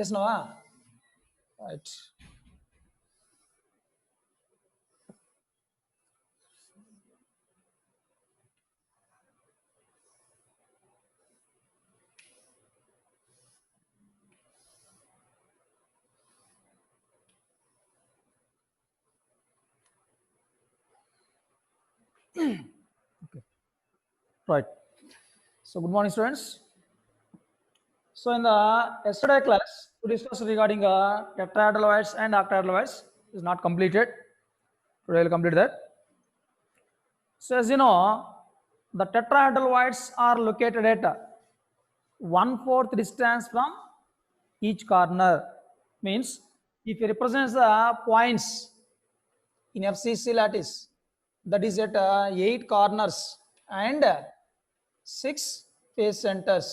చేసినావా right right. So good morning, students. So in the yesterday class, we discussed regarding tetrahedral and octahedral is not completed. Today we'll complete that. So as you know, the tetrahedral are located at 1/4 distance from each corner. Means if it represents the points in FCC lattice, that is at 8 corners and 6 phase centers.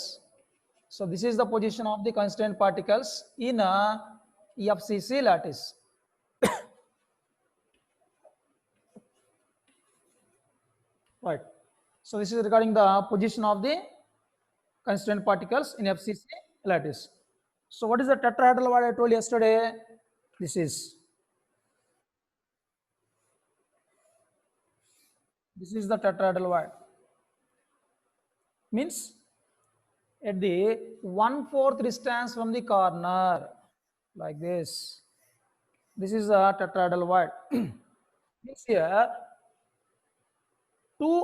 So this is the position of the constraint particles in a FCC lattice. Right. So this is regarding the position of the constraint particles in FCC lattice. So what is the tetrahedral wire I told yesterday? This is the tetrahedral wire. Means at the 1/4 distance from the corner, like this. This is a tetrahedral wire. Means here two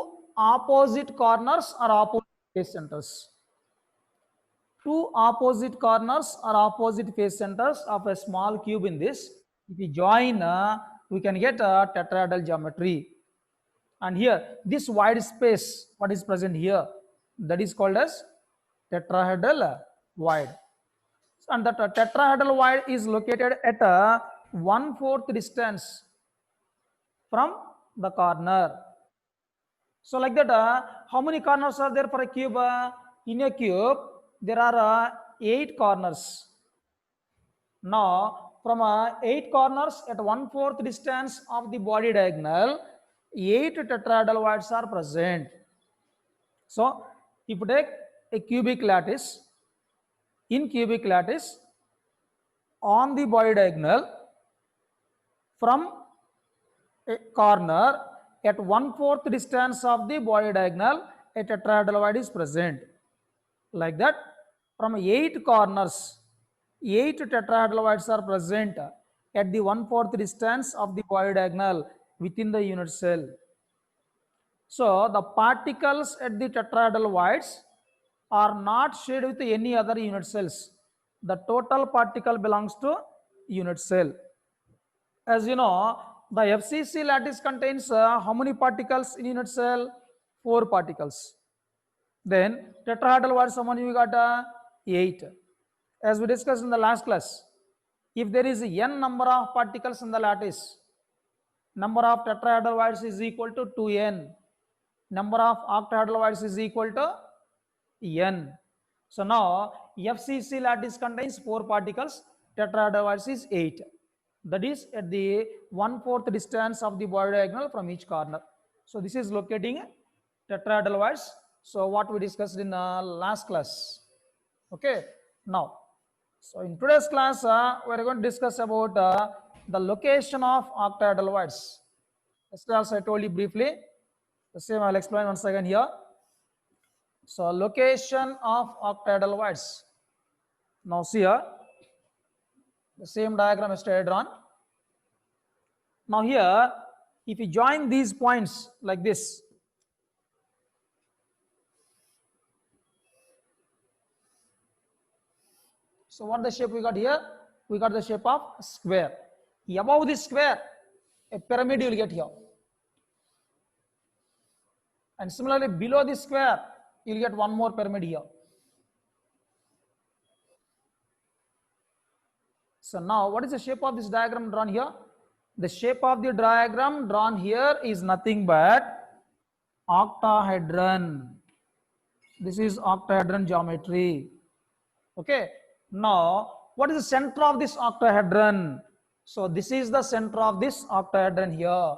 opposite corners are opposite phase centers. Two opposite corners are opposite phase centers of a small cube in this. If we join, we can get a tetrahedral geometry. And here, this wide space, what is present here, that is called as tetrahedral wide. And that tetrahedral wide is located at a 1/4 distance from the corner. So like that, how many corners are there for a cube? In a cube, there are 8 corners. Now, from 8 corners at 1/4 distance of the body diagonal, 8 tetrahedral wides are present. So, if you take a cubic lattice, in cubic lattice, on the body diagonal, from a corner at 1/4 distance of the body diagonal, a tetrahedral wide is present. Like that, from 8 corners, 8 tetrahedral wides are present at the 1/4 distance of the body diagonal within the unit cell. So the particles at the tetrahedral wides are not shared with any other unit cells. The total particle belongs to unit cell. As you know, the FCC lattice contains how many particles in unit cell? 4 particles. Then tetrahedral wides, how many we got? 8. As we discussed in the last class, if there is n number of particles in the lattice, number of tetrahedral wides is equal to 2n. Number of octahedral wides is equal to n. So now FCC lattice contains 4 particles, tetrahedral wides is 8. That is at the 1/4 distance of the body diagonal from each corner. So this is locating tetrahedral wides. So what we discussed in the last class. Okay. Now, so in today's class, we are going to discuss about the location of octahedral wides. Yesterday also I told you briefly. The same I'll explain once again here. So location of octahedral wides. Now see here, the same diagram yesterday I drawn. Now here, if you join these points like this, so what the shape we got here? We got the shape of square. Above this square, a pyramid you will get here. And similarly, below this square, you will get one more pyramid here. So now, what is the shape of this diagram drawn here? The shape of the diagram drawn here is nothing but octahedron. This is octahedron geometry. Okay. Now, what is the center of this octahedron? So this is the center of this octahedron here.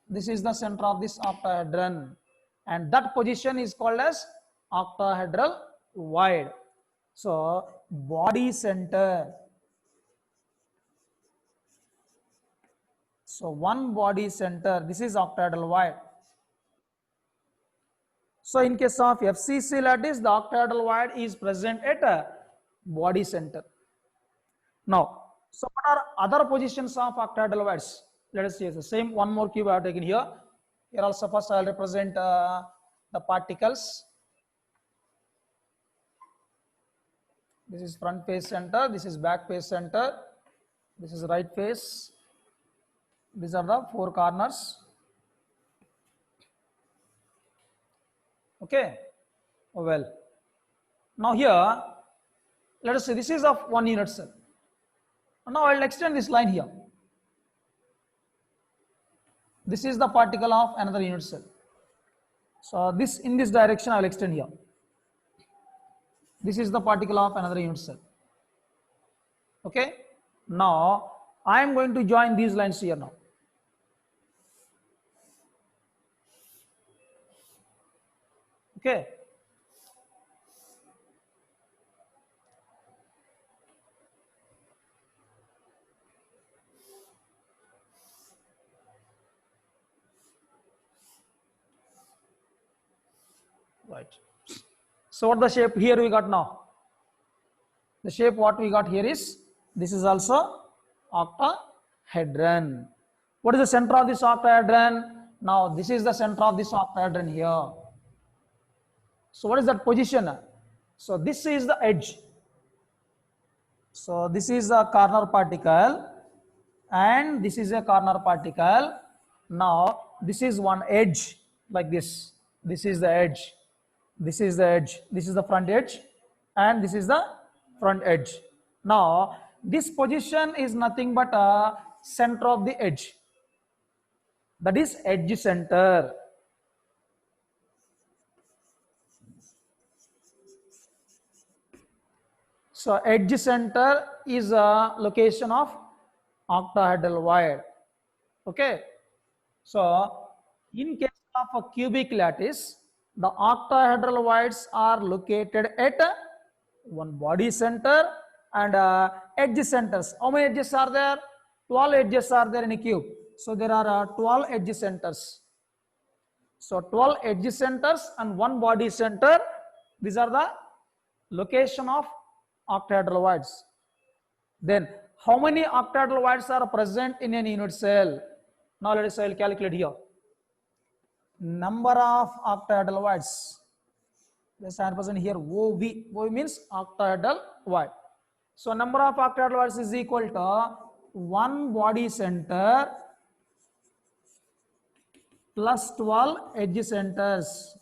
This is the center of this octahedron. And that position is called as octahedral wide. So body center. So one body center, this is octahedral wide. So in case of FCC lattice, the octahedral wide is present at a body center. Now, so what are other positions of octahedral wides? Let us see the same one more cube I have taken here. Here also first I will represent the particles. This is front face center, this is back face center, this is right face. These are the four corners. Okay, well, now here let us say this is of one unit cell. Now I will extend this line here. This is the particle of another unit cell. So this in this direction I will extend here. This is the particle of another unit cell. Okay. Now I am going to join these lines here now. Okay. Right. So what the shape here we got now? The shape what we got here is, this is also octahedron. What is the center of this octahedron? Now this is the center of this octahedron here. So what is that position? So this is the edge. So this is a corner particle and this is a corner particle. Now this is one edge like this. This is the edge. This is the edge. This is the front edge and this is the front edge. Now this position is nothing but a center of the edge. That is edge center. So edge center is a location of octahedral wide. Okay. So in case of a cubic lattice, the octahedral wides are located at one body center and edge centers. How many edges are there? 12 edges are there in a cube. So there are 12 edge centers. So 12 edge centers and one body center. These are the location of octahedral wides. Then how many octahedral wides are present in an unit cell? Now let us calculate here. Number of octahedral wides. Let's present here OV. OV means octahedral wide. So number of octahedral wides is equal to one body center plus 12 edge centers.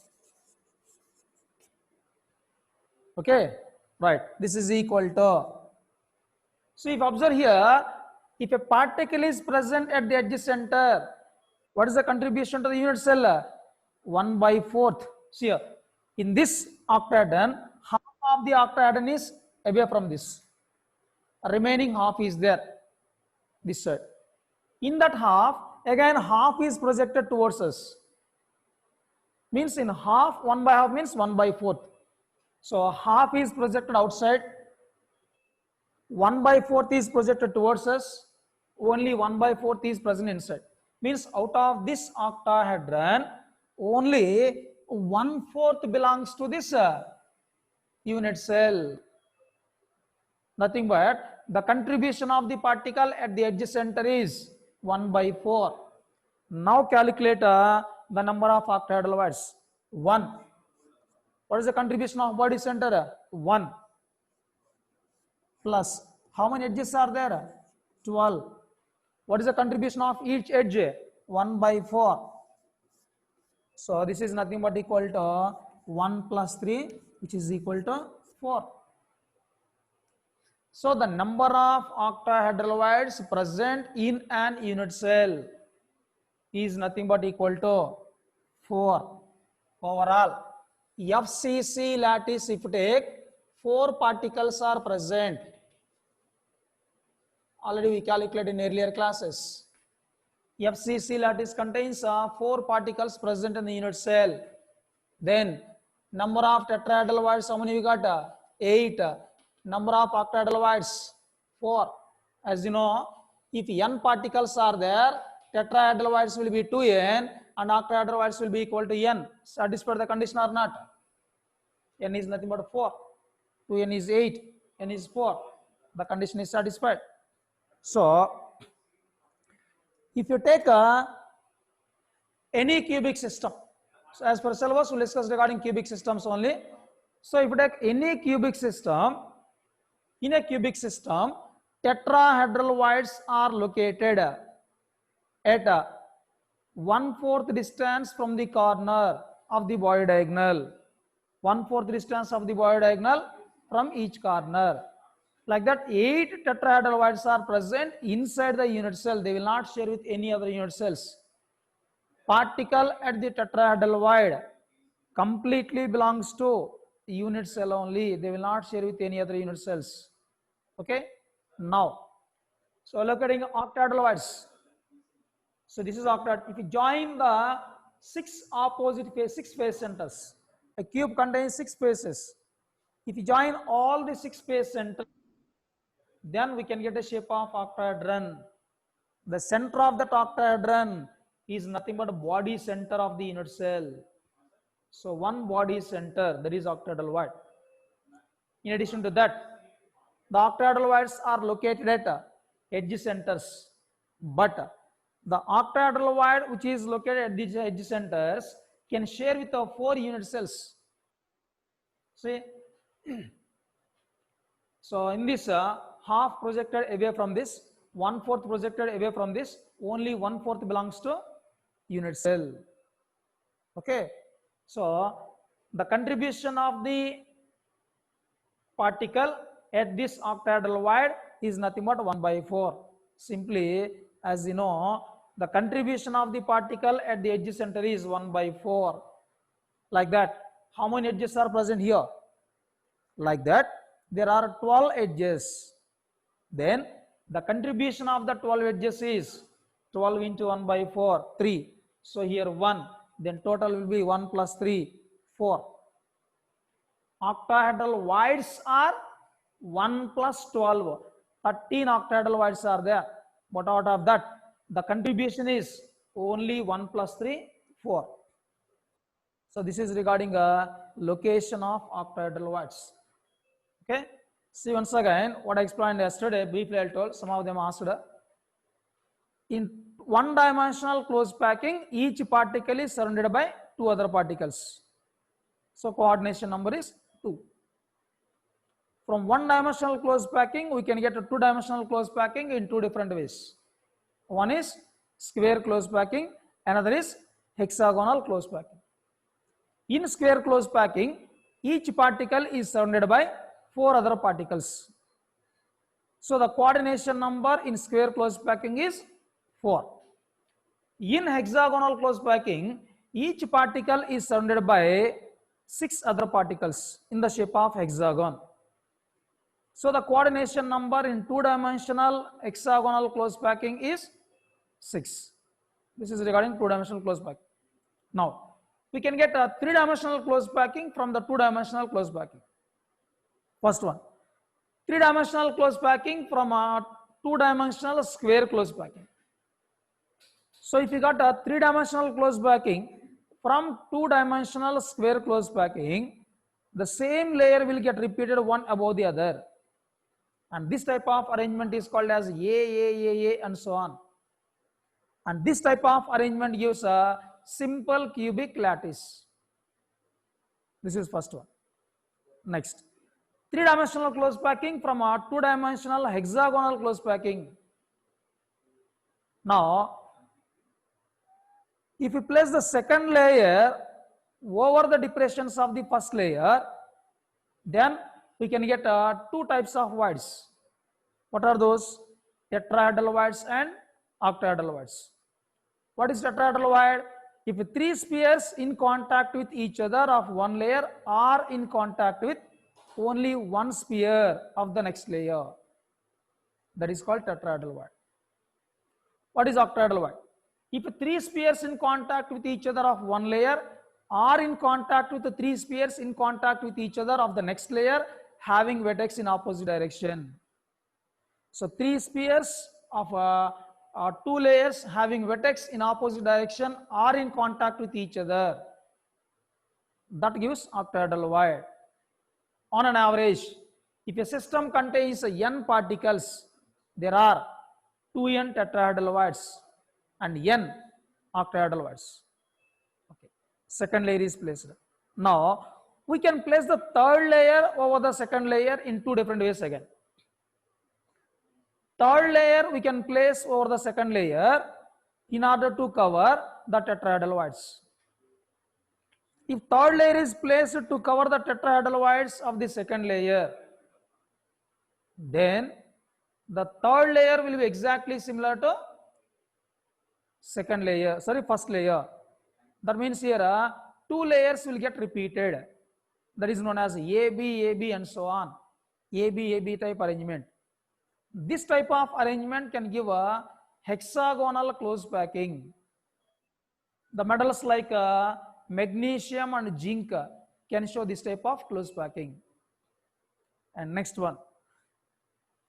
Okay, right. This is equal to. So if observe here, if a particle is present at the edge center, what is the contribution to the unit cell? 1/4. See here, in this octahedron, half of the octahedron is away from this. Remaining half is there, this side. In that half, again half is projected towards us. Means in half, 1/2 means 1/4. So half is projected outside. 1/4 is projected towards us. Only 1/4 is present inside. Means out of this octahedron, only 1/4 belongs to this unit cell. Nothing but the contribution of the particle at the edge center is 1/4. Now calculate the number of octahedral wides. 1. What is the contribution of body center? 1. Plus how many edges are there? 12. What is the contribution of each edge? 1/4. So this is nothing but equal to 1 plus 3, which is equal to 4. So the number of octahedral wides present in an unit cell is nothing but equal to 4. Overall, FCC lattice, if you take, 4 particles are present. Already we calculated in earlier classes. FCC lattice contains 4 particles present in the unit cell. Then number of tetrahedral wides, how many we got? 8. Number of octahedral 4. As you know, if n particles are there, tetrahedral will be 2n and octahedral will be equal to n. Satisfied the condition or not? N is nothing but 4. 2n is 8. N is 4. The condition is satisfied. So, if you take any cubic system, so as per syllabus, we'll discuss regarding cubic systems only. So, if you take any cubic system, in a cubic system, tetrahedral voids are located at 1/4 distance from the corner of the body diagonal. 1/4 distance of the body diagonal from each corner. Like that, 8 tetrahedral voids are present inside the unit cell. They will not share with any other unit cells. Particle at the tetrahedral void completely belongs to unit cell only. They will not share with any other unit cells. Okay. Now, so locating octahedral voids. So this is octahedral. If you join the 6 face centers, a cube contains 6 faces. If you join all the 6 face centers, then we can get a shape of octahedron. The center of the octahedron is nothing but body center of the unit cell. So one body center, that is octahedral void. In addition to that, the octahedral voids are located at edge centers, but the octahedral void which is located at these edge centers can share with the 4 unit cells. See, so in this half projected away from this, 1/4 projected away from this, only 1/4 belongs to unit cell. Okay, so the contribution of the particle at this octahedral void is nothing but 1/4. Simply, as you know, the contribution of the particle at the edge center is 1/4. Like that. How many edges are present here? Like that, there are 12 edges. Then the contribution of the 12 edges is 12 into 1/4, 3. So here 1. Then total will be 1 plus 3, 4. Octahedral voids are 1 plus 12. 13 octahedral voids are there. But out of that, the contribution is only 1 plus 3, 4. So this is regarding location of octahedral voids. Okay. See once again what I explained yesterday, briefly I told, some of them asked. In one-dimensional closed packing, each particle is surrounded by 2 other particles. So coordination number is 2. From one-dimensional closed packing, we can get a 2-dimensional closed packing in 2 different ways. One is square closed packing, another is hexagonal closed packing. In square closed packing, each particle is surrounded by 4 other particles. So the coordination number in square closed packing is 4. In hexagonal closed packing, each particle is surrounded by 6 other particles in the shape of hexagon. So the coordination number in 2-dimensional hexagonal closed packing is 6. This is regarding 2-dimensional closed packing. Now, we can get a 3-dimensional closed packing from the 2-dimensional closed packing. First one, 3-dimensional closed packing from a 2-dimensional square closed packing. So if you got a 3-dimensional closed packing from 2-dimensional square closed packing, the same layer will get repeated one above the other. And this type of arrangement is called as A, and so on. And this type of arrangement gives a simple cubic lattice. This is first one. Next, 3-dimensional closed packing from a 2-dimensional hexagonal closed packing. Now, if you place the second layer over the depressions of the first layer, then we can get 2 types of voids. What are those? Tetrahedral voids and octahedral voids. What is tetrahedral void? If 3 spheres in contact with each other of one layer are in contact with only one sphere of the next layer, that is called tetrahedral void. What is octahedral void? If 3 spheres in contact with each other of one layer are in contact with the 3 spheres in contact with each other of the next layer, having vertex in opposite direction. So 3 spheres of 2 layers having vertex in opposite direction are in contact with each other. That gives octahedral void. On an average, if a system contains n particles, there are 2n tetrahedral voids and n octahedral voids. Okay. Second layer is placed. Now, we can place the third layer over the second layer in two different ways again. Third layer we can place over the second layer in order to cover the tetrahedral voids. If third layer is placed to cover the tetrahedral voids of the second layer, then the third layer will be exactly similar to first layer. That means here two layers will get repeated. That is known as AB, AB and so on. AB, AB type arrangement. This type of arrangement can give a hexagonal close packing. The metals like magnesium and zinc can show this type of close packing. And next one.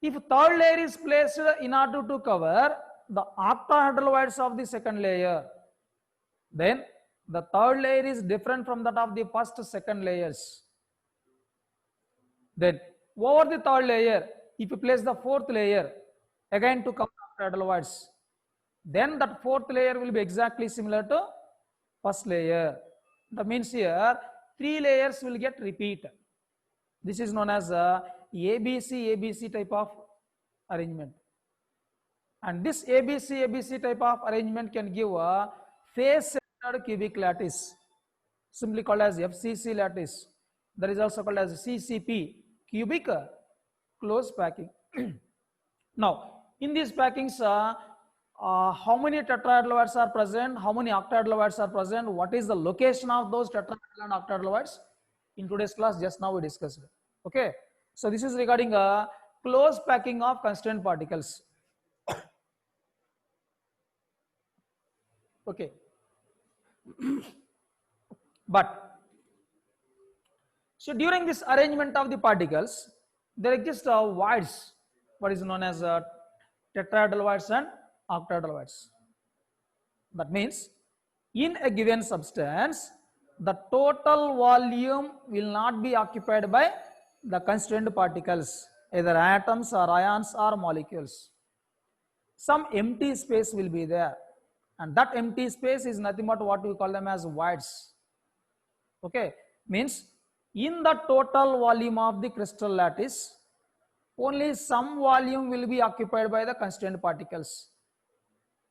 If third layer is placed in order to cover the octahedral voids of the second layer, then the third layer is different from that of the first second layers. Then over the third layer, if you place the fourth layer again to cover octahedral voids, then that fourth layer will be exactly similar to first layer. That means here 3 layers will get repeat. This is known as ABC, ABC type of arrangement. And this ABC, ABC type of arrangement can give a face-centered cubic lattice, simply called as FCC lattice. That is also called as CCP, cubic close packing. Now, in these packings, how many tetrahedral voids are present, how many octahedral voids are present, what is the location of those tetrahedral and octahedral voids? In today's class, just now we discussed. Okay, so this is regarding a close packing of constraint particles. Okay, but so during this arrangement of the particles, there exist voids, what is known as tetrahedral voids and octahedral voids. That means in a given substance, the total volume will not be occupied by the constrained particles, either atoms or ions or molecules. Some empty space will be there, and that empty space is nothing but what we call them as voids. Okay, means in the total volume of the crystal lattice, only some volume will be occupied by the constrained particles.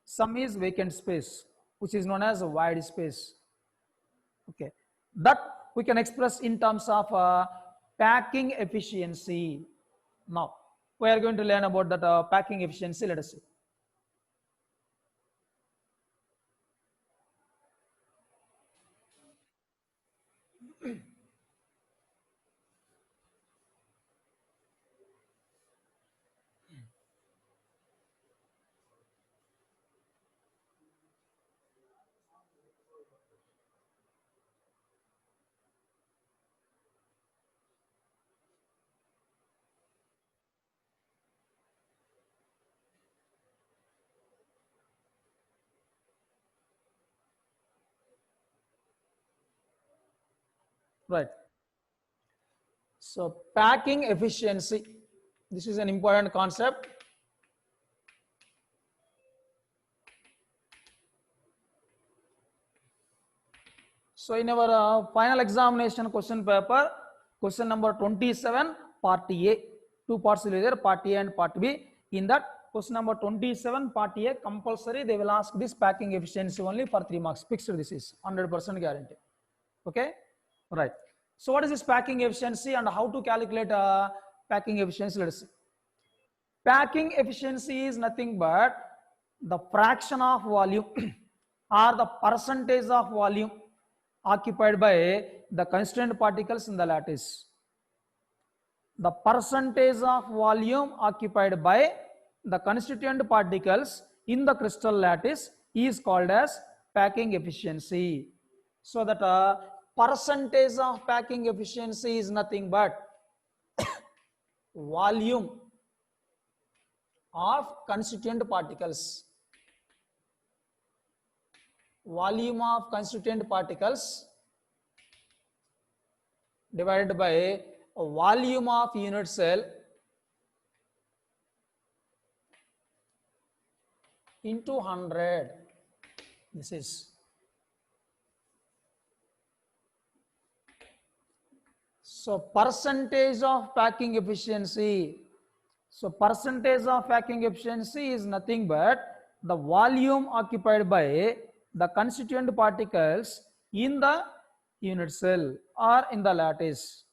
Some is vacant space, which is known as a void space. Okay, that we can express in terms of packing efficiency. Now, we are going to learn about that packing efficiency. Let us see. Right. So packing efficiency, this is an important concept. So in our final examination question paper, question number 27, part A, two parts will be there, part A and part B. In that question number 27, part A, compulsory they will ask this packing efficiency only for 3 marks. Fixed, this is 100% guarantee. Okay, right. So what is this packing efficiency and how to calculate packing efficiency? Let us see. Packing efficiency is nothing but the fraction of volume or the percentage of volume occupied by the constrained particles in the lattice. The percentage of volume occupied by the constituent particles in the crystal lattice is called as packing efficiency. So that percentage of packing efficiency is nothing but volume of constituent particles. Volume of constituent particles divided by a volume of unit cell into 100. This is so percentage of packing efficiency. So percentage of packing efficiency is nothing but the volume occupied by the constituent particles in the unit cell or in the lattice.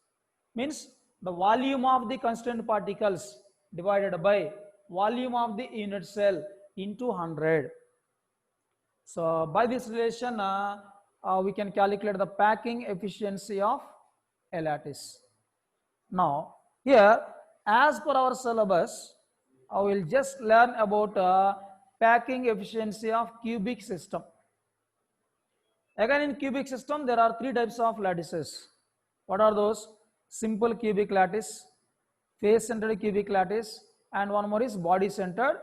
Means the volume of the constituent particles divided by volume of the unit cell into 100. So by this relation, we can calculate the packing efficiency of a lattice. Now here, as per our syllabus, I will just learn about packing efficiency of cubic system. Again, in cubic system, there are three types of lattices. What are those? Simple cubic lattice, face-centered cubic lattice, and one more is body-centered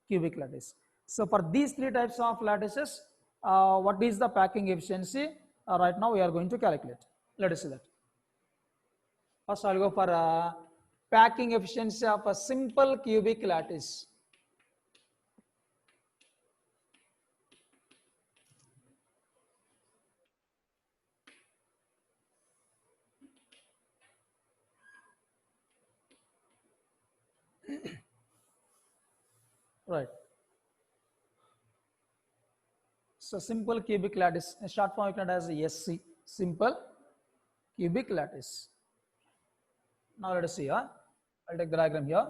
cubic lattice. So for these three types of lattices, what is the packing efficiency? Right now we are going to calculate. Let us see that. First, I'll go for packing efficiency of a simple cubic lattice. Right. So simple cubic lattice, short form you can as SC, simple cubic lattice. Now let us see. I'll take the diagram here.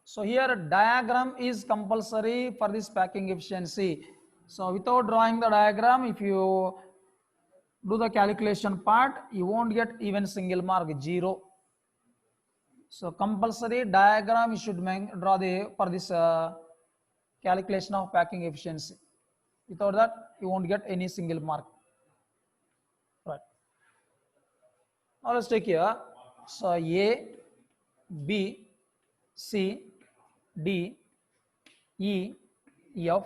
So here diagram is compulsory for this packing efficiency. So without drawing the diagram, if you do the calculation part, you won't get even single mark, 0. So compulsory diagram you should draw for this calculation of packing efficiency. Without that, you won't get any single mark. Right. Now let's take here. So A, B, C, D, E, F,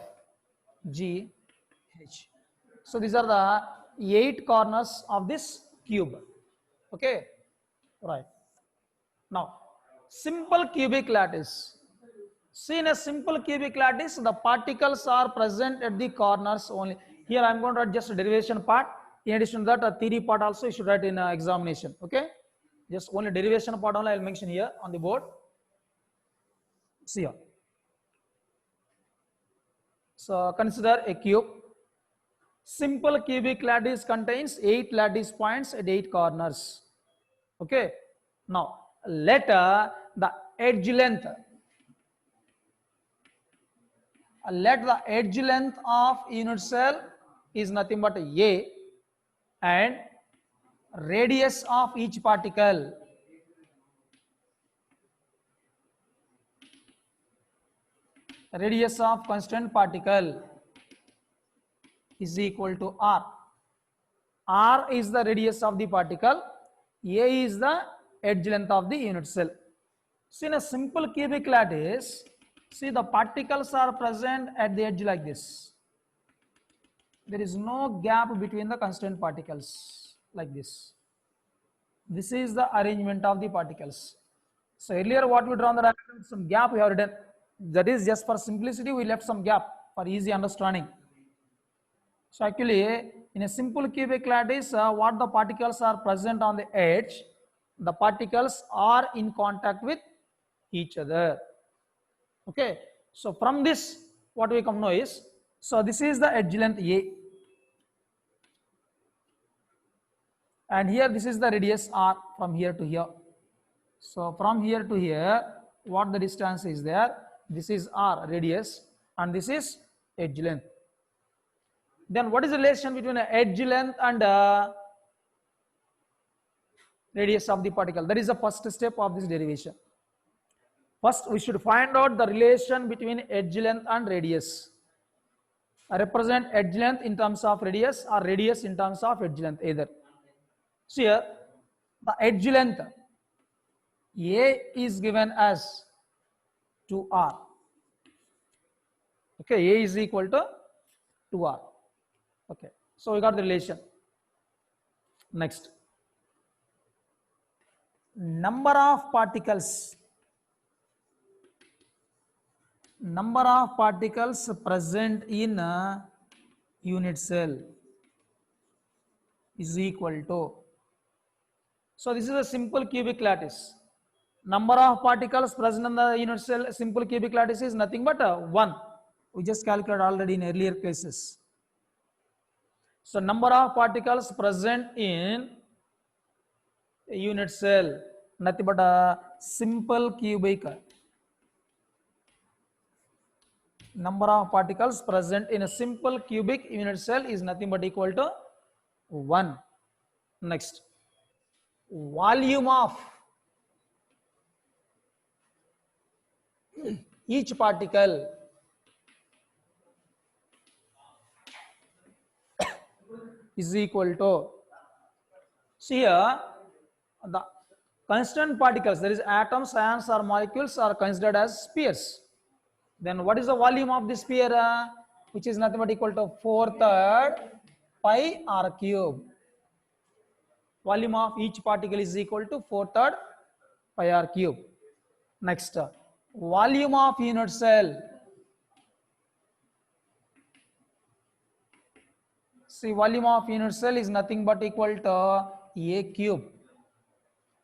G, H. So these are the 8 corners of this cube. Okay. Right. Now, simple cubic lattice. See, in a simple cubic lattice, the particles are present at the corners only. Here I am going to write just a derivation part. In addition to that, a theory part also you should write in examination. Okay, just only derivation part only I will mention here on the board. See here. So consider a cube. Simple cubic lattice contains 8 lattice points at 8 corners. Okay. Now let the edge length. Let the edge length of unit cell is nothing but A, and radius of each particle constant particle is equal to R. R is the radius of the particle, A is the edge length of the unit cell. So in a simple cubic lattice, see the particles are present at the edge like this. There is no gap between the constant particles like this. This is the arrangement of the particles. So earlier what we draw on the diagram, some gap we have written. That is just for simplicity we left some gap for easy understanding. So actually in a simple cubic lattice, what the particles are present on the edge, the particles are in contact with each other. Okay, so from this what we come know is, so this is the edge length A, and here this is the radius R from here to here. So from here to here, what the distance is there, this is R radius and this is edge length. Then what is the relation between edge length and radius of the particle? That is the first step of this derivation. First we should find out the relation between edge length and radius. I represent edge length in terms of radius or radius in terms of edge length either. So here the edge length A is given as 2r. Okay, A is equal to 2r. Okay, so we got the relation. Next, number of particles present in a unit cell is equal to, so this is a simple cubic lattice. Number of particles present in the unit cell simple cubic lattice is nothing but 1. We just calculated already in earlier cases. So number of particles present in a unit cell, nothing but a simple cubic. Number of particles present in a simple cubic unit cell is nothing but equal to 1. Next, volume of each particle is equal to, see here the constant particles, there is atoms, ions or molecules are considered as spheres. Then what is the volume of the sphere? Which is nothing but equal to 4/3 pi r cube. Volume of each particle is equal to 4/3 pi r cube. Next, volume of unit cell. See, volume of unit cell is nothing but equal to a cube.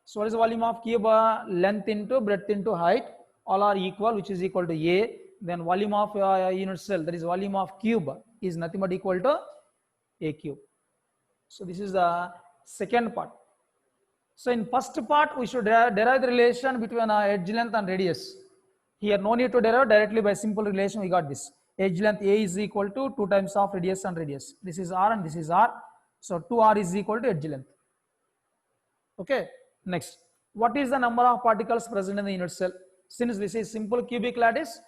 So what is the volume of cube? Length into breadth into height, all are equal, which is equal to a. Then volume of unit cell, that is volume of cube, is nothing but equal to a cube. So this is the second part. So in first part, we should derive the relation between edge length and radius. Here no need to derive, directly by simple relation we got this. Edge length A is equal to 2 times of radius and radius. This is r and this is r. So 2r is equal to edge length. Okay. Next, what is the number of particles present in the unit cell? Since this is simple cubic lattice,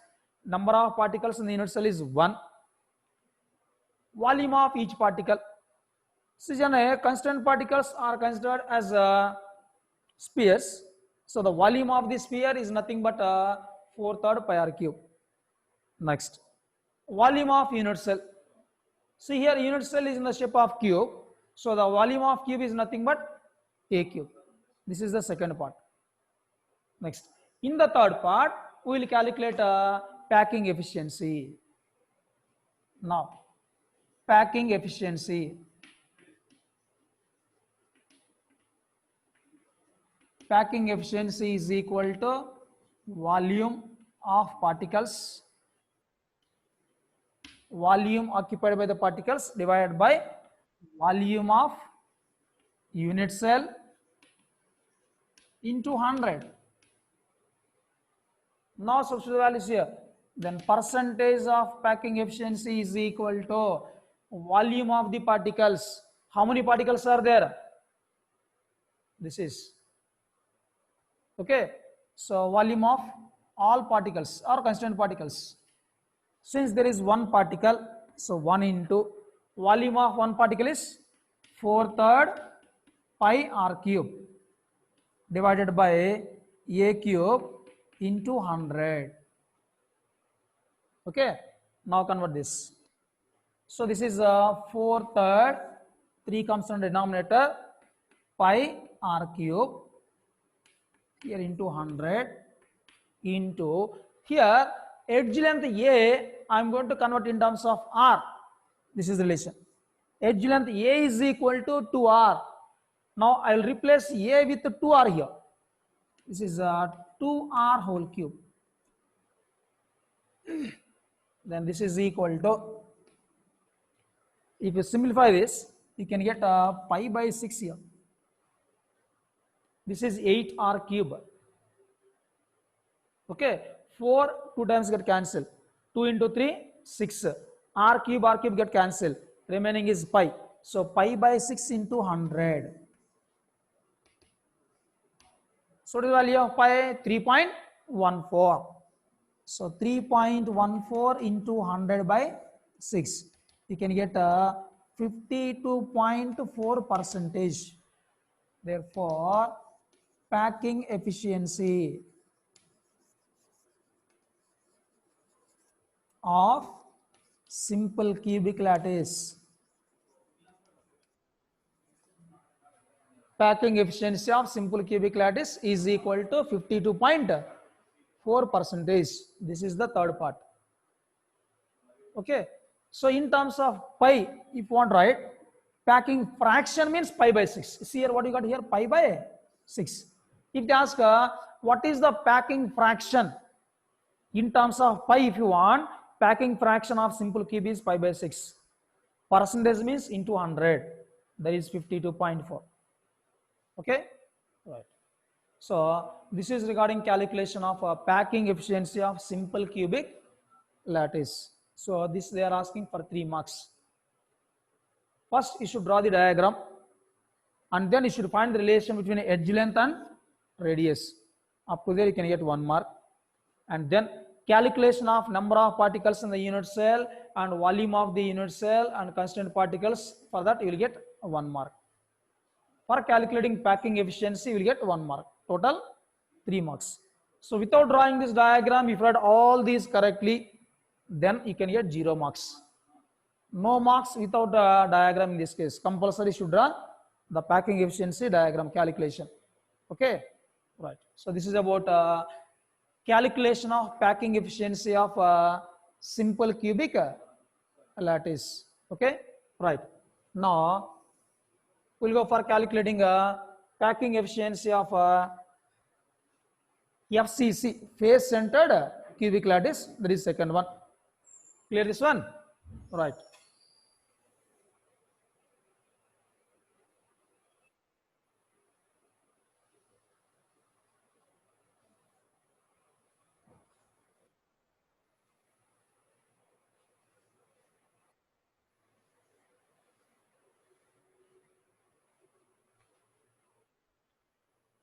number of particles in the unit cell is 1. Volume of each particle. Since constant particles are considered as spheres, so the volume of the sphere is nothing but 4/3 pi r cube. Next, volume of unit cell. See here, unit cell is in the shape of cube, so the volume of cube is nothing but a cube. This is the second part. Next, in the third part, we will calculate packing efficiency. Now, packing efficiency. Packing efficiency is equal to volume of particles, volume occupied by the particles divided by volume of unit cell into 100. Now substitute the values here. Then percentage of packing efficiency is equal to volume of the particles. How many particles are there? This is. Okay, so volume of all particles or constant particles. Since there is one particle, so 1 into volume of one particle is 4/3 pi r cube divided by a cube into 100. Okay, now convert this. So this is 4/3, 3 comes on denominator, pi r cube here into 100 into here edge length A, I am going to convert in terms of r. This is the relation. Edge length A is equal to 2r. Now I will replace A with 2r here. This is 2r whole cube. Then this is equal to, if you simplify this, you can get pi by 6 here. This is 8r cube. Okay, 4 2 times get cancelled. 2 into 3 6. R cube get cancelled. Remaining is pi. So pi by 6 into 100. So the value of pi 3.14. So 3.14 into 100 by 6. You can get 52.4%. Therefore, packing efficiency of simple cubic lattice, packing efficiency of simple cubic lattice is equal to 52.4%. This is the third part. Okay, so in terms of pi, if you want to write, packing fraction means pi by 6. See here what you got here, pi by 6. If they ask what is the packing fraction in terms of pi, if you want, packing fraction of simple cube is pi by 6. Percentage means into 100, that is 52.4. Okay, right. So this is regarding calculation of packing efficiency of simple cubic lattice. So this they are asking for 3 marks. First you should draw the diagram, and then you should find the relation between edge length and radius. Up to there you can get 1 mark. And then calculation of number of particles in the unit cell and volume of the unit cell and constant particles, for that you will get 1 mark. For calculating packing efficiency you will get 1 mark. Total 3 marks. So without drawing this diagram, if you write all these correctly, then you can get 0 marks. No marks without a diagram in this case. Compulsory should draw the packing efficiency diagram calculation. Okay, right. So this is about calculation of packing efficiency of simple cubic lattice. Okay, right. Now we'll go for calculating packing efficiency of FCC, face centered cubic lattice. That is second one. Clear this one? Right.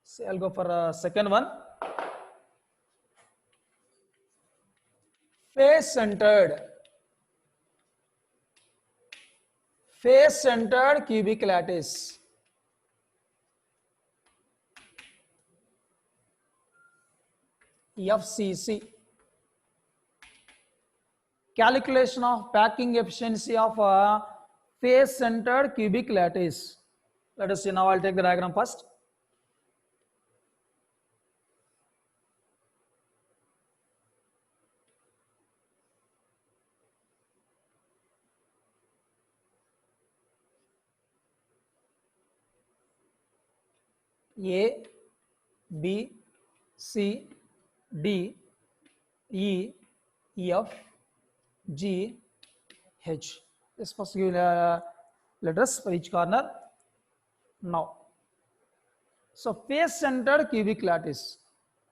So I'll go for second one. Face centered cubic lattice. FCC. Calculation of packing efficiency of face centered cubic lattice. Let us see. Now I'll take the diagram first. A, B, C, D, E, F, G, H. This first give letters for each corner. Now, so face centered cubic lattice.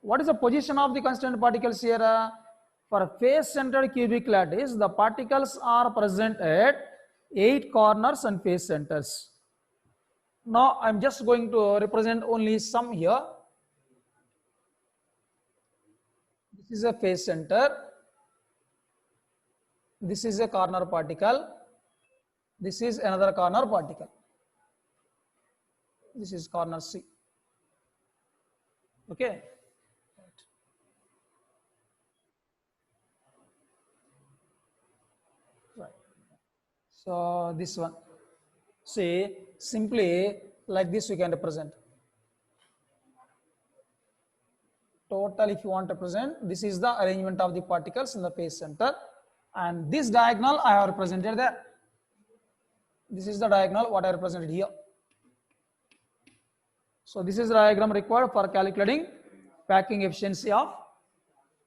What is the position of the constant particles here? For face centered cubic lattice, the particles are present at 8 corners and face centers. Now I'm just going to represent only some here. This is a face center. This is a corner particle. This is another corner particle. This is corner C. Okay. Right. So this one. See, simply like this we can represent. Total, if you want to represent, this is the arrangement of the particles in the face center, and this diagonal I have represented there. This is the diagonal what I represented here. So this is the diagram required for calculating packing efficiency of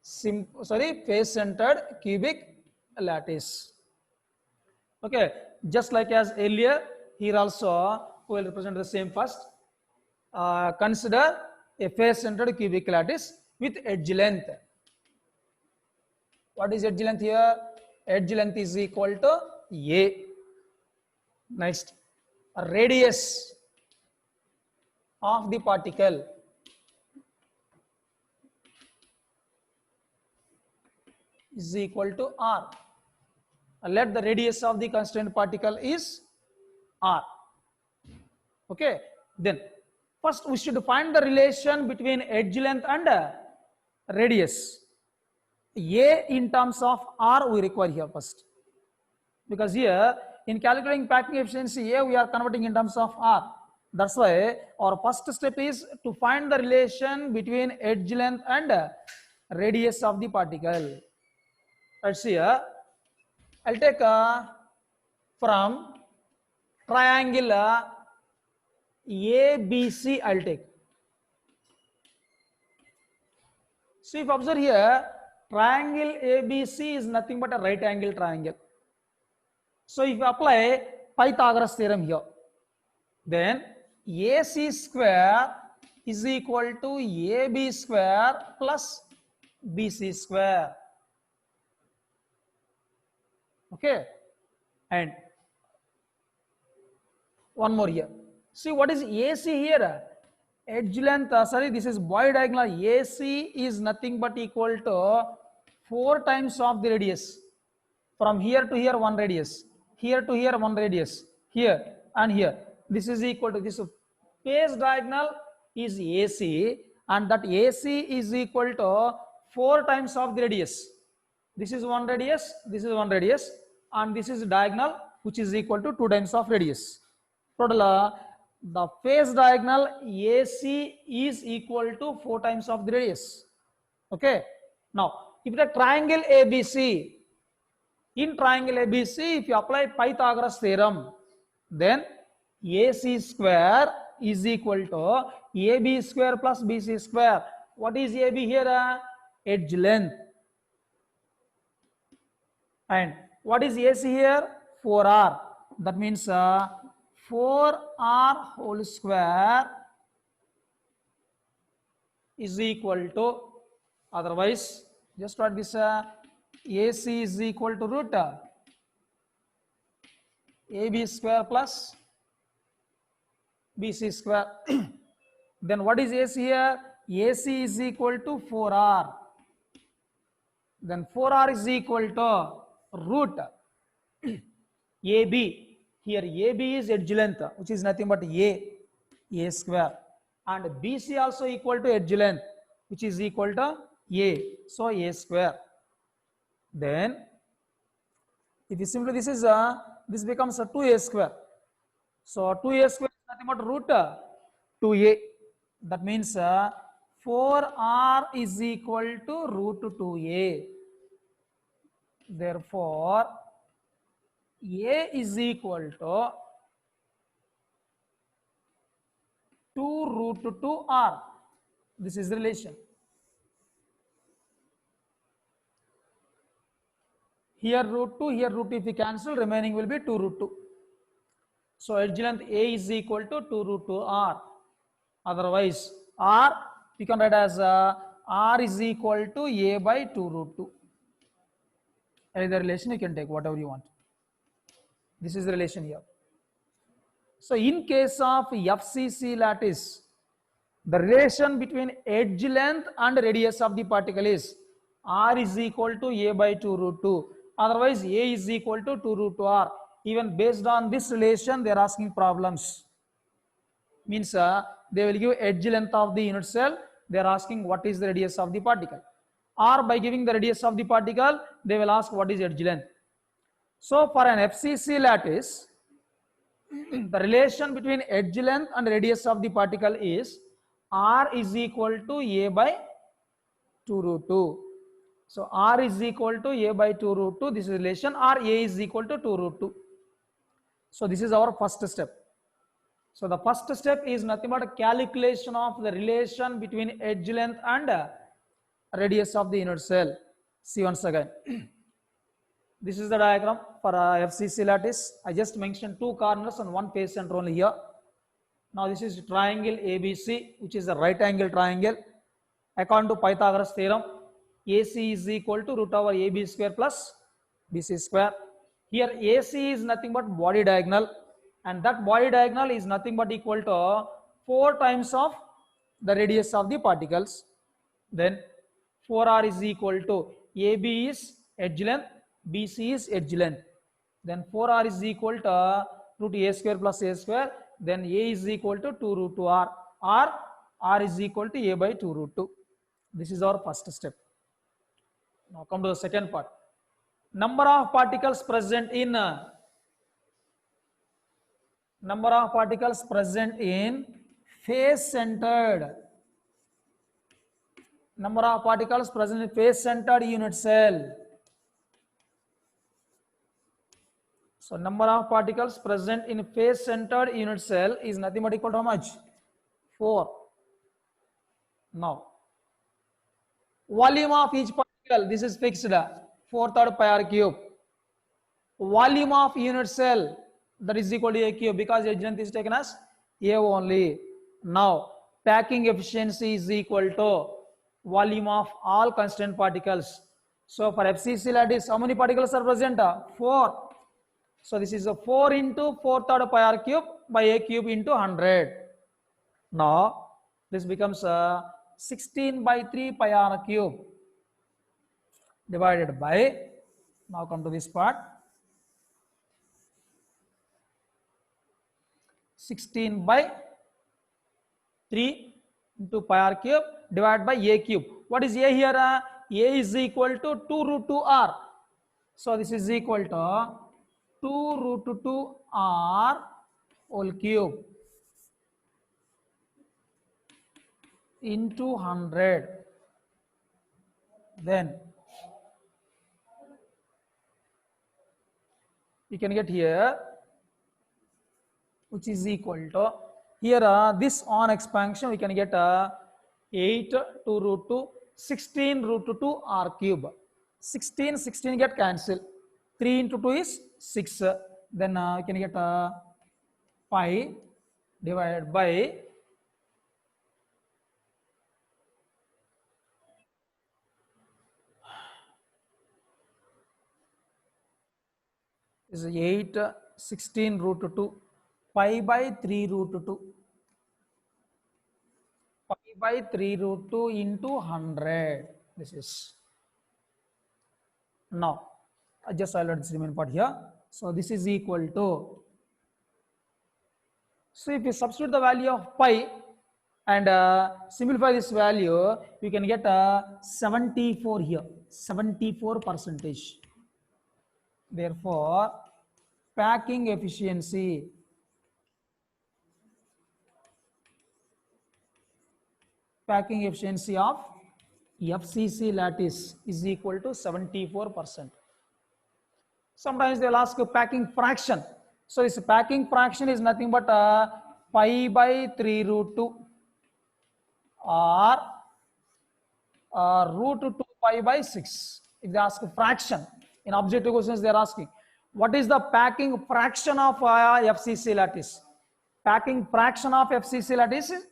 face centered cubic lattice. Okay, just like as earlier, here also we will represent the same first. Consider a face centered cubic lattice with edge length. What is edge length here? Edge length is equal to A. Next, radius of the particle is equal to R. Let the radius of the constant particle is R. Okay, then First, we should find the relation between edge length and radius. A in terms of R we require here first. Because here in calculating packing efficiency, A we are converting in terms of R. That's why our first step is to find the relation between edge length and radius of the particle. Let's see here. I'll take from triangle ABC, I'll take. So if you observe here, triangle ABC is nothing but a right angle triangle. So if you apply Pythagoras theorem here, then AC square is equal to AB square plus BC square. Okay, and one more here. See what is AC here? Edge length, sorry, this is y diagonal. AC is nothing but equal to 4 times of the radius. From here to here, 1 radius. Here to here, 1 radius. Here and here. This is equal to this. Phase diagonal is AC, and that AC is equal to 4 times of the radius. This is 1 radius, this is 1 radius, and this is diagonal, which is equal to 2 times of radius. Total, the phase diagonal AC is equal to 4 times of the radius. Okay. Now, if the triangle ABC, in triangle ABC, if you apply Pythagoras theorem, then AC square is equal to AB square plus BC square. What is AB here? Edge length. And what is AC here? 4R. That means 4R whole square is equal to, otherwise just write this AC is equal to root AB square plus BC square. Then what is AC here? AC is equal to 4R. Then 4R is equal to root AB. Here AB is edge length, which is nothing but A square. And BC also equal to edge length, which is equal to A. So A square. Then if you simply this becomes a 2A square. So 2A square is nothing but root 2A. That means 4R is equal to root 2A. Therefore, A is equal to 2 root 2R. This is the relation. Here root 2, here root 2, if we cancel, remaining will be 2 root 2. So edge length A is equal to 2 root 2 R. Otherwise, R you can write as R is equal to A by 2 root 2. Either relation you can take whatever you want. This is the relation here. So in case of FCC lattice, the relation between edge length and radius of the particle is R is equal to A by 2 root 2. Otherwise, A is equal to 2 root 2 R. Even based on this relation, they are asking problems. Means they will give edge length of the unit cell. They are asking what is the radius of the particle. Or by giving the radius of the particle, they will ask what is edge length. So for an FCC lattice, the relation between edge length and radius of the particle is R is equal to A by 2 root 2. So R is equal to A by 2 root 2. This is relation, or A is equal to 2 root 2. So this is our first step. So the first step is nothing but a calculation of the relation between edge length and radius of the unit cell. See once again. This is the diagram for FCC lattice. I just mentioned 2 corners and 1 face center only here. Now this is triangle ABC, which is a right angle triangle. According to Pythagoras theorem, AC is equal to root over AB square plus BC square. Here AC is nothing but body diagonal, and that body diagonal is nothing but equal to 4 times of the radius of the particles. Then 4R is equal to AB is edge length, BC is edge length. Then 4R is equal to root A square plus A square. Then A is equal to 2 root 2R. or r is equal to a by 2 root 2. This is our first step. Now come to the second part. Number of particles present in face centered. Number of particles present in face centered unit cell. So number of particles present in face centered unit cell is nothing but equal to how much? 4. Now volume of each particle, this is fixed, 4/3 pi r cube. Volume of unit cell, that is equal to a cube, because edge length is taken as a only. Now packing efficiency is equal to volume of all constant particles. So for FCC lattice, how many particles are present? 4. So this is a 4 into 4/3 pi r cube by a cube into 100. Now this becomes 16 by 3 pi r cube divided by, now come to this part, 16 by 3 into pi r cube divided by a cube. What is a here? A is equal to 2 root 2 r. So this is equal to 2 root 2 r whole cube into 100. Then you can get here, which is equal to, here this on expansion we can get 8 2 root 2 16 root 2 r cube. 16 get cancelled. 3 into 2 is 6. Then you can get pi divided by is 8 16 root 2 pi by 3 root 2 pi by 3 root 2 into 100. This is, now I just highlighted this remaining part here. So this is equal to, so if you substitute the value of pi and simplify this value, you can get 74 here, 74%. Therefore packing efficiency of FCC lattice is equal to 74%. Sometimes they'll ask a packing fraction. So this packing fraction is nothing but pi by 3 root 2 or root 2 pi by 6. If they ask a fraction, in objective questions they are asking, what is the packing fraction of FCC lattice? Packing fraction of FCC lattice is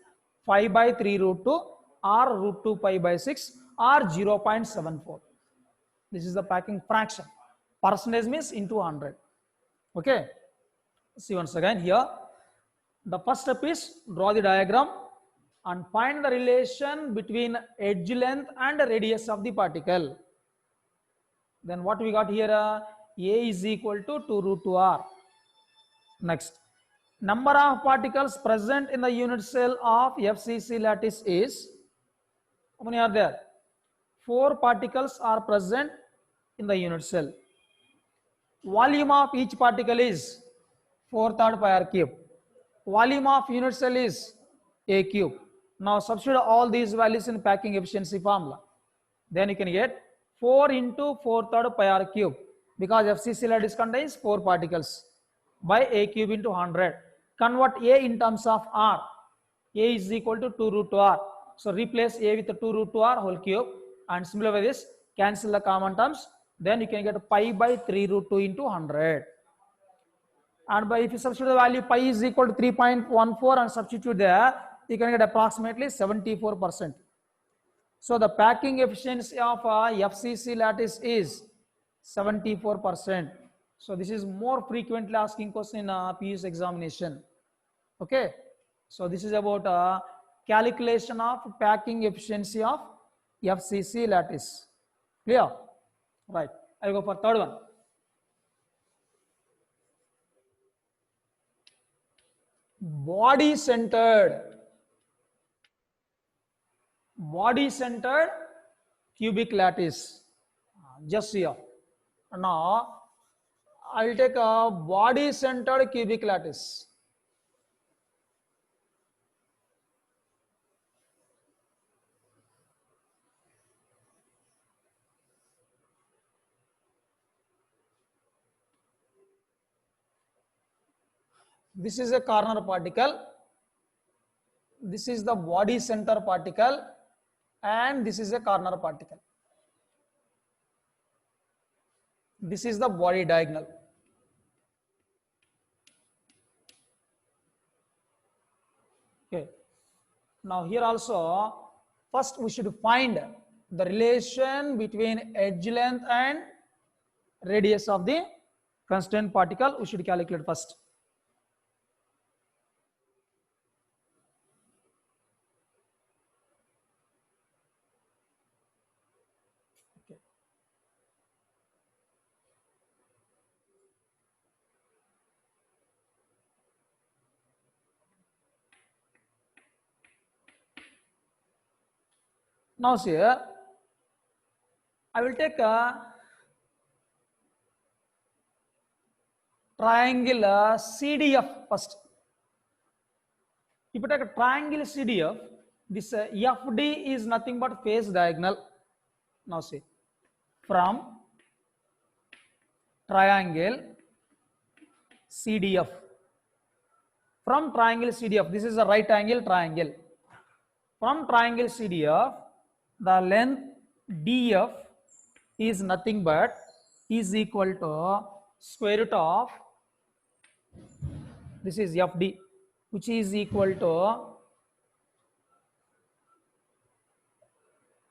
5 by 3 root 2 or root 2 pi by 6 or 0.74. This is the packing fraction. Percentage means into 100. Okay. See once again here. The first step is draw the diagram and find the relation between edge length and radius of the particle. Then what we got here? A is equal to 2 root 2 r. Next, number of particles present in the unit cell of FCC lattice is, how many are there? 4 particles are present in the unit cell. Volume of each particle is 4/3 pi r cube. Volume of unit cell is a cube. Now substitute all these values in packing efficiency formula. Then you can get 4 into 4/3 pi r cube, because FCC lattice contains 4 particles, by a cube into 100. Convert a in terms of r. A is equal to 2 root 2 r. So replace a with 2 root 2 r whole cube and simplify this, cancel the common terms. Then you can get pi by 3 root 2 into 100. And by, if you substitute the value pi is equal to 3.14 and substitute there, you can get approximately 74%. So the packing efficiency of FCC lattice is 74%. So this is more frequently asking question in PUC examination. Okay. So this is about calculation of packing efficiency of FCC lattice. Clear? Right. I go for third one. Body centered. body centered cubic lattice. Just here. Now I will take a body centered cubic lattice. This is a corner particle. This is the body center particle, and this is a corner particle. This is the body diagonal. Okay. Now here also, first we should find the relation between edge length and radius of the constant particle. We should calculate first. Okay. Now see here, I will take a triangle CDF first. If you take a triangle CDF, this FD is nothing but face diagonal. Now see, from triangle CDF, from triangle CDF, this is a right angle triangle. From triangle CDF, the length DF is nothing but is equal to square root of, this is FD, which is equal to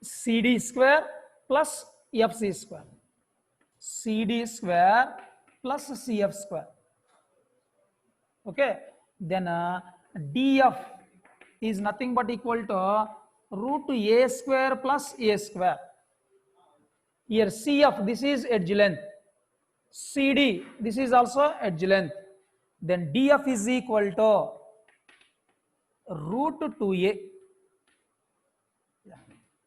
CD square plus FC square. CD square plus CF square. Okay. Then DF is nothing but equal to root A square plus A square. Here CF, this is edge length. CD, this is also edge length. Then DF is equal to root 2A.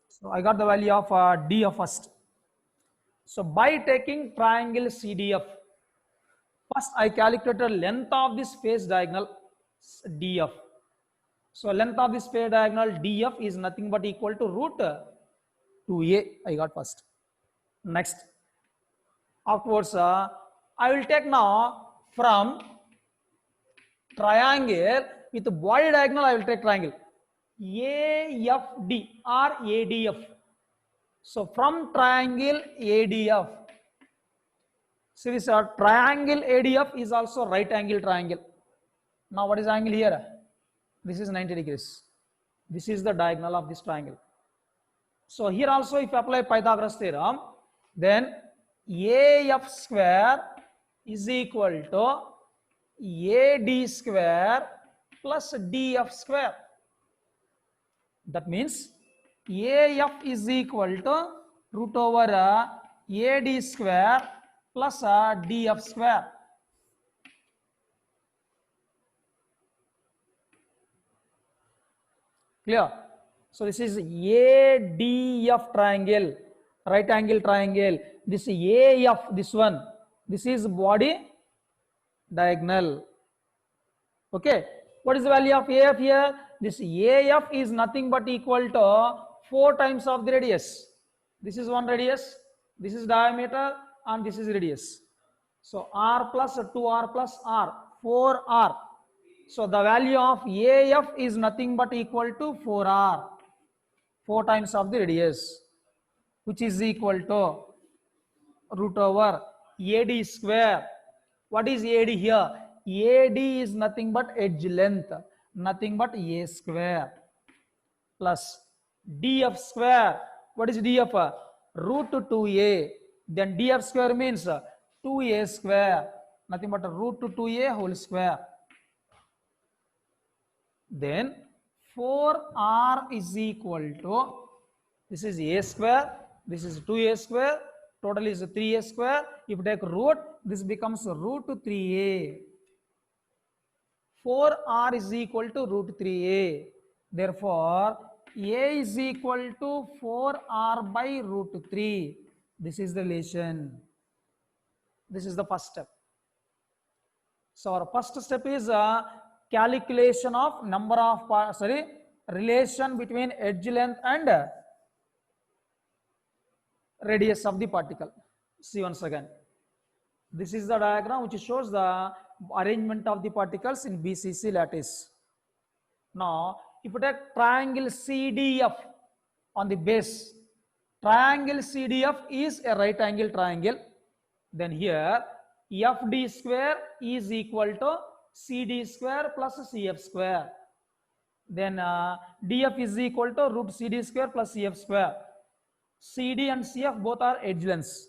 So I got the value of DF first. So by taking triangle CDF, first I calculated length of this face diagonal DF. So length of this face diagonal DF is nothing but equal to root 2A. I got first. Next, afterwards I will take now from triangle with body diagonal. I will take triangle AFD or ADF. So from triangle ADF, see this triangle ADF is also right angle triangle. Now what is angle here? This is 90 degrees. This is the diagonal of this triangle. So here also if you apply Pythagoras theorem, then AF square is equal to AD square plus DF square. That means AF is equal to root over AD square plus DF square. Clear? So this is ADF triangle, right angle triangle. This is AF, this one. This is body diagonal. Okay. What is the value of AF here? This AF is nothing but equal to 4 times of the radius. This is one radius, this is diameter, and this is radius. So R plus 2R plus R, 4R. So the value of AF is nothing but equal to 4R, 4 times of the radius, which is equal to root over AD square. What is AD here? AD is nothing but edge length, nothing but A square plus DF square. What is DF? Root 2A. Then DF square means 2A square, nothing but root 2A whole square. Then 4R is equal to, this is A square, this is 2A square, total is 3A square. If you take root, this becomes root 3A. 4R is equal to root 3A. Therefore, A is equal to 4r by root 3. This is the relation. This is the first step. So our first step is calculation of number of relation between edge length and radius of the particle. See once again. This is the diagram which shows the arrangement of the particles in BCC lattice. Now, if you take triangle CDF on the base, triangle CDF is a right angle triangle. Then here, FD square is equal to CD square plus CF square. Then DF is equal to root CD square plus CF square. CD and CF both are edge lengths.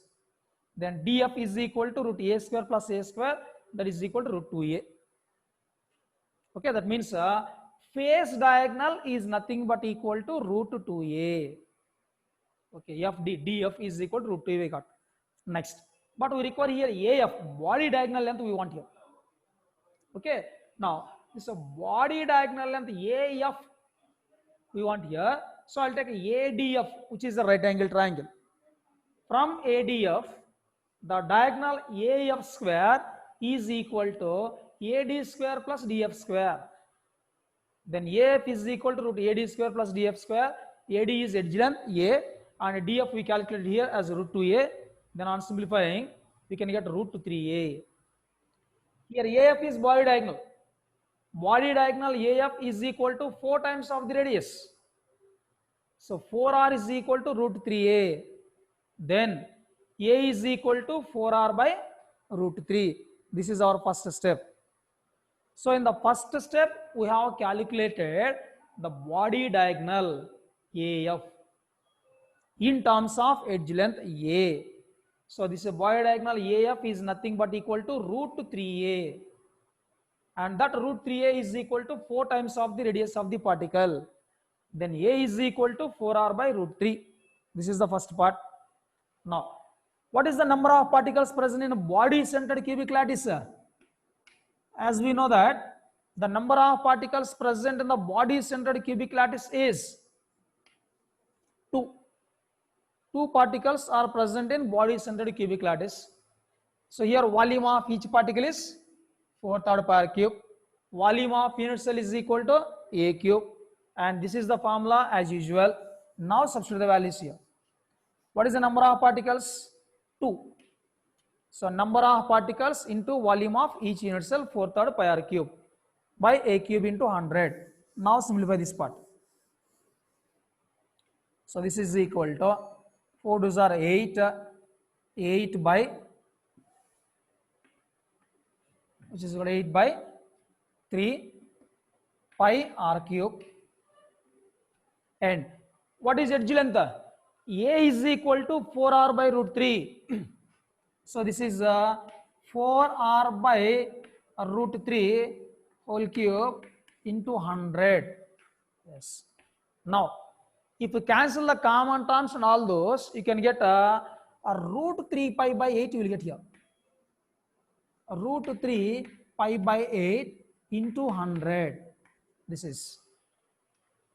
Then DF is equal to root A square plus A square, that is equal to root 2A. Okay, that means face diagonal is nothing but equal to root 2A. Okay, DF is equal to root 2A we got. Next, but we require here AF, body diagonal length we want here. Okay, now this is a body diagonal length AF we want here. So I'll take ADF, which is a right angle triangle. From ADF, the diagonal AF square is equal to AD square plus DF square. Then AF is equal to root AD square plus DF square. AD is edge length A, and DF we calculate here as root 2A. Then on simplifying, we can get root 3A. Here AF is body diagonal. Body diagonal AF is equal to 4 times of the radius. So 4r is equal to root 3A. Then A is equal to 4r by root 3. This is our first step. So in the first step, we have calculated the body diagonal AF in terms of edge length A. So this body diagonal AF is nothing but equal to root 3A. And that root 3A is equal to 4 times of the radius of the particle. Then A is equal to 4r by root 3. This is the first part. Now, what is the number of particles present in a body-centered cubic lattice? As we know that the number of particles present in the body-centered cubic lattice is 2. 2 particles are present in body-centered cubic lattice. So here volume of each particle is 4/3 pi r cube. Volume of unit cell is equal to A cube. And this is the formula as usual. Now substitute the values here. What is the number of particles? 2. So number of particles into volume of each unit cell 4/3 pi r cube by A cube into 100. Now simplify this part. So this is equal to 4 2s are 8, 8 by, which is equal to 8 by 3 pi r cube. And what is edge length? A is equal to 4r by root 3. So this is 4r by root 3 whole cube into 100. Yes. Now, if you cancel the common terms and all those, you can get a root 3 pi by 8 you will get here. Root 3 pi by 8 into 100. This is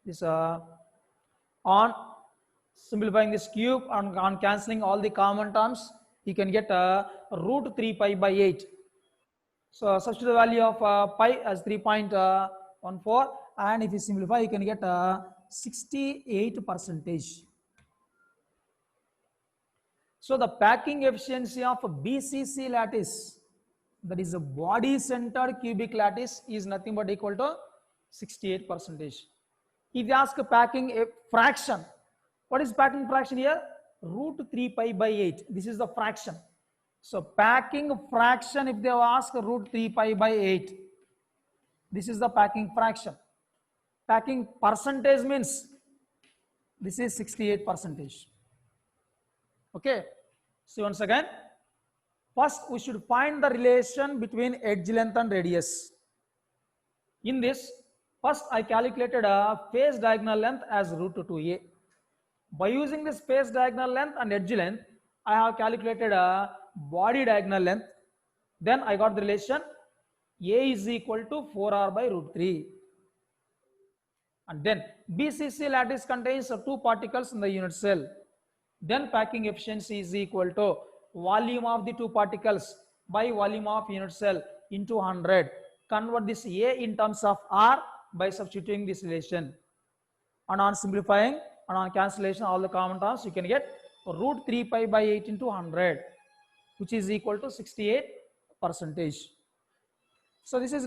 this on simplifying this cube and on cancelling all the common terms, you can get root 3 pi by 8. So substitute the value of pi as 3.14, and if you simplify, you can get 68%. So the packing efficiency of BCC lattice, that is a body-centered cubic lattice, is nothing but equal to 68%. If you ask a packing fraction, what is packing fraction here? Root 3 pi by 8. This is the fraction. So packing fraction, if they ask root 3 pi by 8, this is the packing fraction. Packing percentage means this is 68%. Okay. So once again, first we should find the relation between edge length and radius. In this, first I calculated a face diagonal length as root 2a. By using this face diagonal length and edge length, I have calculated a body diagonal length. Then I got the relation A is equal to 4r by root 3. And then BCC lattice contains two particles in the unit cell. Then packing efficiency is equal to volume of the two particles by volume of unit cell into 100. Convert this A in terms of R by substituting this relation. And on simplifying and on cancellation all the common terms, you can get root 3 pi by 8 into 100, which is equal to 68%. So this is